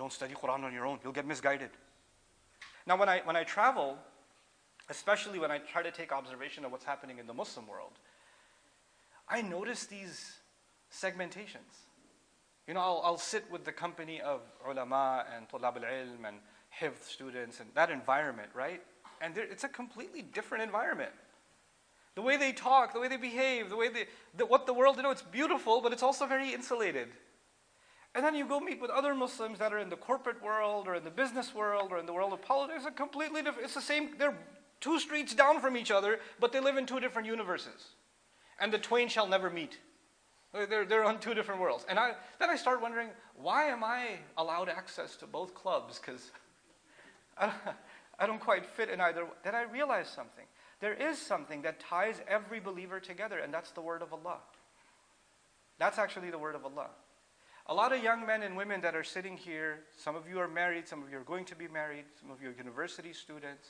don't study Quran on your own. You'll get misguided. Now, when I travel, especially when I try to take observation of what's happening in the Muslim world, I notice these segmentations. You know, I'll sit with the company of ulama and tulab al-ilm and hifz students and that environment, right? And it's a completely different environment. The way they talk, the way they behave, what the world, it's beautiful, but it's also very insulated. And then you go meet with other Muslims that are in the corporate world or in the business world or in the world of politics. It's a completely different, it's the same, they're 2 streets down from each other, but they live in 2 different universes. And the twain shall never meet. They're on 2 different worlds. And then I start wondering, why am I allowed access to both clubs? Because I don't quite fit in either. Then I realized something. There is something that ties every believer together, and that's the word of Allah. That's actually the word of Allah. A lot of young men and women that are sitting here, some of you are married, some of you are going to be married, some of you are university students.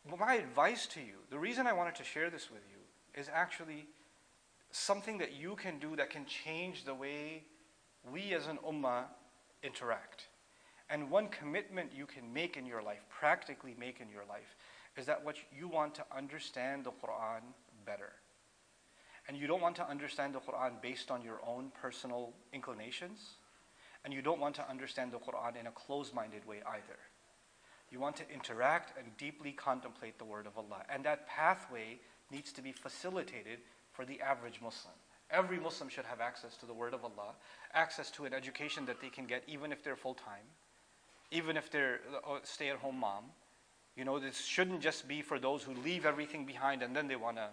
Well, my advice to you, the reason I wanted to share this with you, is actually something that you can do that can change the way we as an ummah interact. And one commitment you can make in your life, practically make in your life, is that what you want to understand the Quran better. And you don't want to understand the Quran based on your own personal inclinations. And you don't want to understand the Quran in a closed-minded way either. You want to interact and deeply contemplate the word of Allah. And that pathway needs to be facilitated for the average Muslim. Every Muslim should have access to the word of Allah, access to an education that they can get even if they're full-time, even if they're a stay-at-home mom. You know, this shouldn't just be for those who leave everything behind and then they want to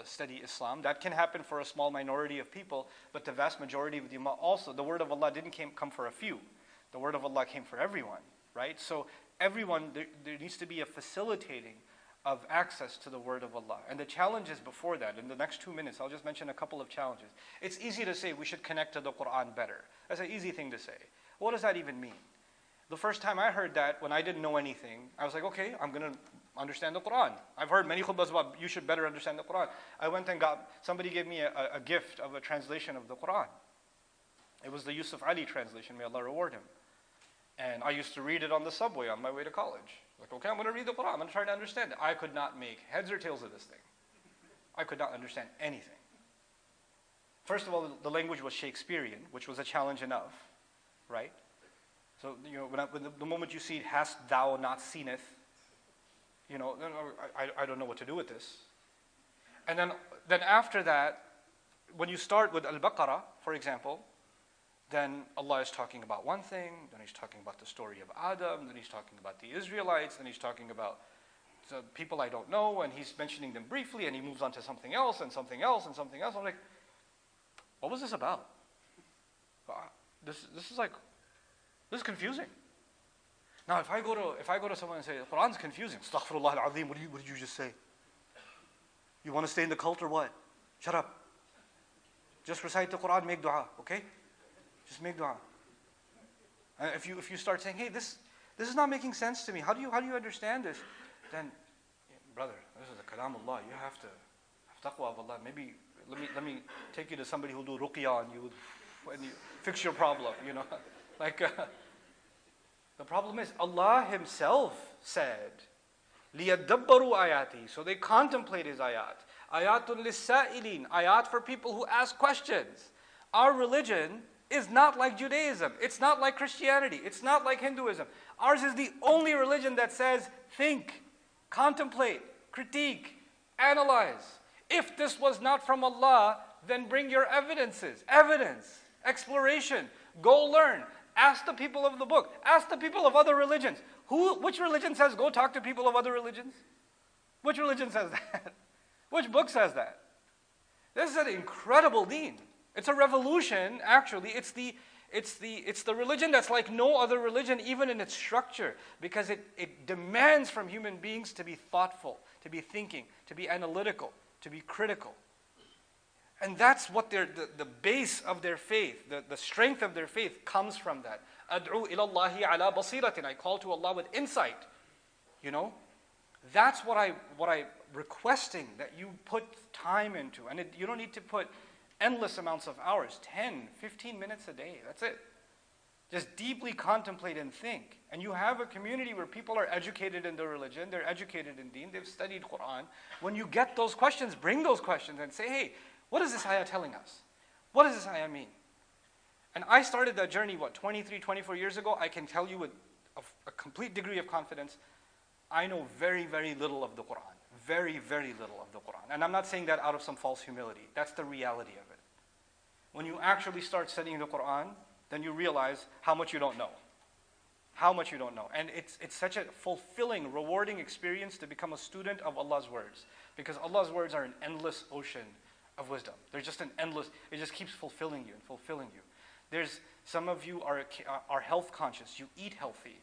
study Islam. That can happen for a small minority of people, but the vast majority of the Ummah also, the word of Allah didn't come for a few. The word of Allah came for everyone, right? So everyone, there needs to be a facilitating of access to the word of Allah. And the challenges before that, in the next 2 minutes, I'll just mention a couple of challenges. It's easy to say we should connect to the Quran better. That's an easy thing to say. What does that even mean? The first time I heard that, when I didn't know anything, I was like, okay, I'm going to understand the Quran. I've heard many khutbahs about you should better understand the Quran. I went and somebody gave me a gift of a translation of the Quran. It was the Yusuf Ali translation, may Allah reward him. And I used to read it on the subway on my way to college. Like, okay, I'm going to read the Quran. I'm going to try to understand it. I could not make heads or tails of this thing. I could not understand anything. First of all, the language was Shakespearean, which was a challenge enough, right? So, you know, when the moment you see it, hast thou not seeneth, you know, I don't know what to do with this. And then after that, when you start with Al-Baqarah, for example, then Allah is talking about one thing, then He's talking about the story of Adam, then He's talking about the Israelites, then He's talking about the people I don't know, and He's mentioning them briefly, and He moves on to something else, and something else, and something else. I'm like, what was this about? This is confusing. Now, if I go to someone and say, the Quran's confusing, astaghfirullah al-azim, what did you just say? You want to stay in the cult or what? Shut up. Just recite the Quran, make dua, okay? Just make dua. And if you start saying, hey, this is not making sense to me, how do you understand this? Then, brother, this is the kalam Allah. You have to have taqwa of Allah. Maybe let me take you to somebody who'll do ruqya on you and you fix your problem, you know. Like, the problem is Allah Himself said, لِيَدَّبَّرُوا ayati. So they contemplate His ayat. Ayatun lis-sa'ilin. Ayat for people who ask questions. Our religion is not like Judaism. It's not like Christianity. It's not like Hinduism. Ours is the only religion that says, think, contemplate, critique, analyze. If this was not from Allah, then bring your evidences. Evidence, exploration, go learn. Ask the people of the book. Ask the people of other religions. Which religion says go talk to people of other religions? Which religion says that? Which book says that? This is an incredible deen. It's a revolution, actually. It's the religion that's like no other religion, even in its structure, because it demands from human beings to be thoughtful, to be thinking, to be analytical, to be critical. And that's what the base of their faith, the strength of their faith comes from that. Ad'u ilallahi ala basiratin. I call to Allah with insight. You know? That's what I'm requesting that you put time into. And you don't need to put endless amounts of hours, 10, 15 minutes a day. That's it. Just deeply contemplate and think. And you have a community where people are educated in their religion, they're educated in deen, they've studied Quran. When you get those questions, bring those questions and say, hey, what is this ayah telling us? What does this ayah mean? And I started that journey, 23, 24 years ago. I can tell you with a complete degree of confidence, I know very, very little of the Quran. Very, very little of the Quran. And I'm not saying that out of some false humility. That's the reality of it. When you actually start studying the Quran, then you realize how much you don't know. How much you don't know. And it's such a fulfilling, rewarding experience to become a student of Allah's words. Because Allah's words are an endless ocean of wisdom. They're just an endless, it just keeps fulfilling you and fulfilling you. Some of you are health conscious, you eat healthy.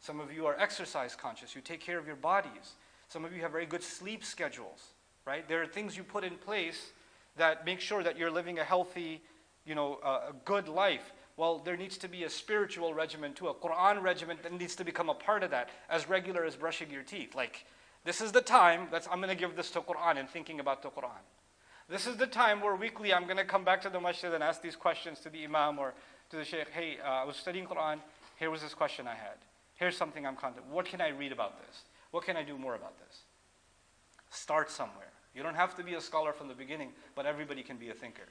Some of you are exercise conscious, you take care of your bodies. Some of you have very good sleep schedules, right? There are things you put in place that make sure that you're living a healthy, a good life. Well, there needs to be a spiritual regimen too, a Quran regimen that needs to become a part of that, as regular as brushing your teeth. Like, this is the time I'm going to give this to Quran and thinking about the Quran. This is the time where weekly I'm going to come back to the masjid and ask these questions to the imam or to the shaykh. Hey, I was studying Quran. Here was this question I had. Here's something I'm contemplating. What can I read about this? What can I do more about this? Start somewhere. You don't have to be a scholar from the beginning, but everybody can be a thinker.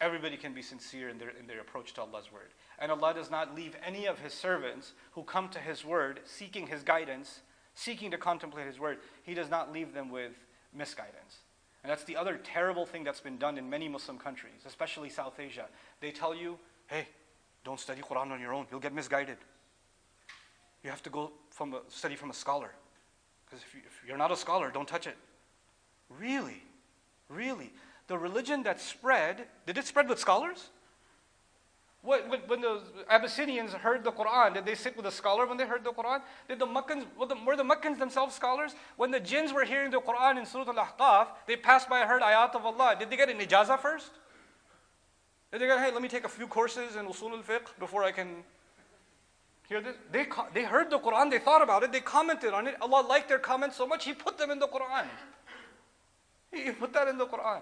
Everybody can be sincere in their approach to Allah's word. And Allah does not leave any of His servants who come to His word, seeking His guidance, seeking to contemplate His word. He does not leave them with misguidance. And that's the other terrible thing that's been done in many Muslim countries, especially South Asia. They tell you, hey, don't study Quran on your own. You'll get misguided. You have to go study from a scholar. Because if you're not a scholar, don't touch it. Really? Really? The religion that spread, did it spread with scholars? When the Abyssinians heard the Quran, did they sit with a scholar when they heard the Quran? Were the Meccans themselves scholars? When the jinns were hearing the Quran in Surah Al-Ahqaf, they passed by and heard ayat of Allah. Did they get an ijazah first? Did they go, hey, let me take a few courses in Usul al-Fiqh before I can hear this? They heard the Quran, they thought about it, they commented on it. Allah liked their comments so much, He put them in the Quran. He put that in the Quran.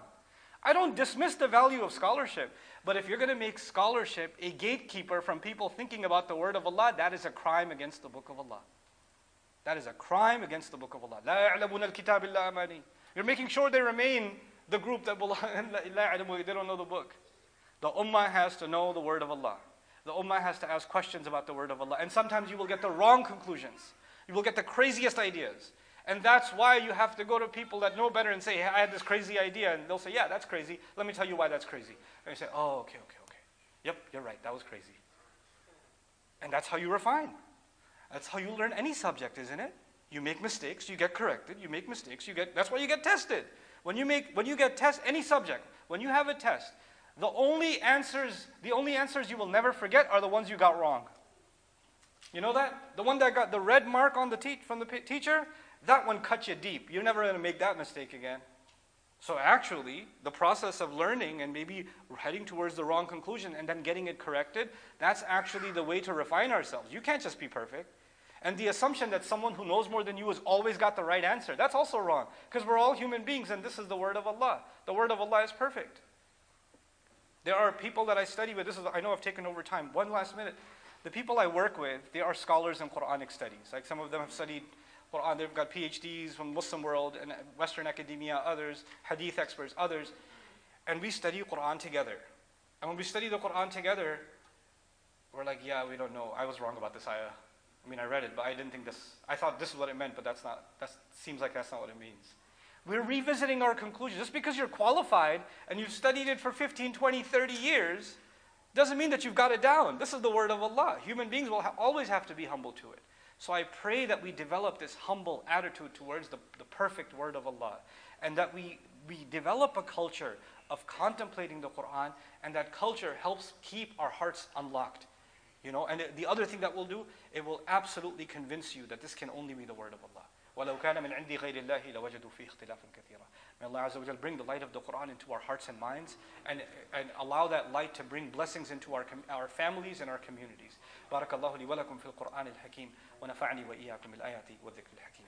I don't dismiss the value of scholarship, but if you're going to make scholarship a gatekeeper from people thinking about the word of Allah, that is a crime against the book of Allah. That is a crime against the book of Allah. لا يعلمون الكتاب إلا أماني. You're making sure they remain the group that they don't know the book. The ummah has to know the word of Allah. The ummah has to ask questions about the word of Allah. And sometimes you will get the wrong conclusions. You will get the craziest ideas. And that's why you have to go to people that know better and say, hey, I had this crazy idea. And they'll say, yeah, that's crazy. Let me tell you why that's crazy. And you say, oh, okay. Yep, you're right. That was crazy. And that's how you refine. That's how you learn any subject, isn't it? You make mistakes, you get corrected. You make mistakes, that's why you get tested. When you get tested, any subject, when you have a test, the only answers you will never forget are the ones you got wrong. You know that? The one that got the red mark on from the teacher, that one cut you deep. You're never going to make that mistake again. So actually, the process of learning and maybe heading towards the wrong conclusion and then getting it corrected, that's actually the way to refine ourselves. You can't just be perfect. And the assumption that someone who knows more than you has always got the right answer, that's also wrong. Because we're all human beings and this is the word of Allah. The word of Allah is perfect. There are people that I study with, I know I've taken over time, one last minute. The people I work with, they are scholars in Quranic studies. Like some of them have studied Quran, they've got PhDs from the Muslim world and Western academia, others, hadith experts, others. And we study Quran together. And when we study the Quran together, we're like, yeah, we don't know. I was wrong about this ayah. I mean, I read it, but I didn't think this. I thought this is what it meant, but that seems like that's not what it means. We're revisiting our conclusions. Just because you're qualified and you've studied it for 15, 20, 30 years, doesn't mean that you've got it down. This is the word of Allah. Human beings will always have to be humble to it. So I pray that we develop this humble attitude towards the perfect word of Allah. And that we develop a culture of contemplating the Quran, and that culture helps keep our hearts unlocked. And the other thing that will do, it will absolutely convince you that this can only be the word of Allah. وَلَوْ كَانَ مِنْ عِنْدِ غَيْرِ اللَّهِ لَوَجَدُوا فِيهِ اخْتِلَافًا كَثِيرًا. May Allah Azza wa Jal bring the light of the Quran into our hearts and minds, and allow that light to bring blessings into our families and our communities. بارك الله لي ولكم في القرآن الحكيم ونفعني وإياكم بالآيات والذكر الحكيم.